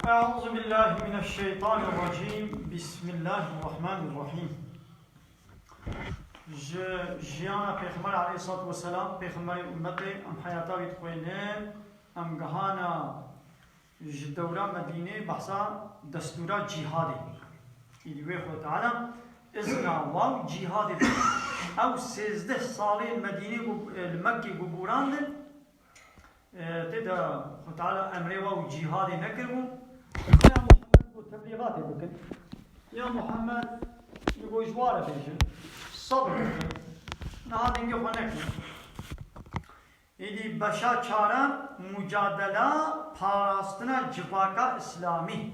أعوذ بالله من الشيطان الرجيم بسم الله الرحمن الرحيم جيانا پیغمبر عليه الصلاة والسلام پیغمبر امته ام حياتا بيتخوينين ام گهانا دورة مدينة بحثا دستورة جهادي إليه تعالى إذنا واو جهادي أو 16 سالي المدينة المكي قبوران تدا تعالى أمره واو جهادي نكرمو يا محمد تبليغاتي بكن يا محمد يقول جواره بيجن صبر بكن نهاد إنجي خونكن إلي بشا چارا مجادلة پاراستنا جواكا إسلامي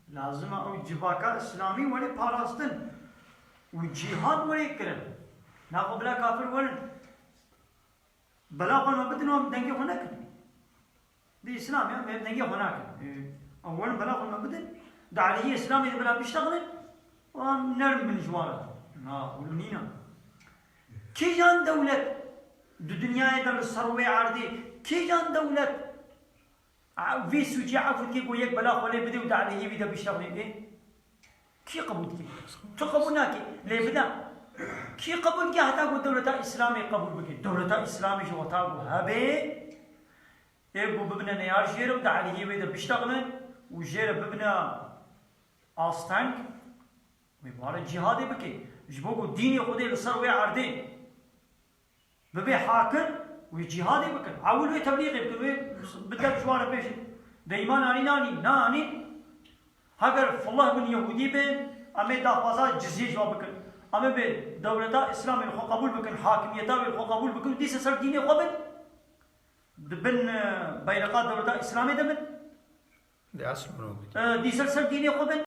لازم أو جواكا إسلامي ولي پاراستن وجهاد ولي كرن ناقو بلا كافر ولن بلا قول ما بدنهم دنجي خونكن دي إسلام يعني دنجي خونكن أولا بلا قول ما بدن دعالي إسلامي بلا بيشتغلن ونرم من جواره ولنينا كي جان دولة الدنيا يدل الثروة عردي كي جان دولة في سوجي عفوا كي يقول يك بلا قول بدي ودعالي بيدا بيشتغلن إيه كي قبول كي تقبلنا كي ليه بدا كي قبول كي حتى قول دولة إسلامي قبول بكي دولة إسلامي شو تاقو هبه يبقوا ببنا نيار جيرو دعالي بيدا بيشتغلن وجيرو ببنا آستانك ويبارا جهادي بكي جبوكو ديني خودي لصروي عردي ببي حاكم وجهادي بكي عاول وي تبليغي بكي بدك جوارة بيش دايمان آني ناني هاگر فالله من يهودي بين أمي دافازا جزية جواب بكي أمي بي دولتا إسلامي الخو قبول بكي حاكميتا الخو قبول بكي ديس سر ديني قبل بن بيرقات دولتا إسلامي دمن دي أصل منو ديس سر ديني قبل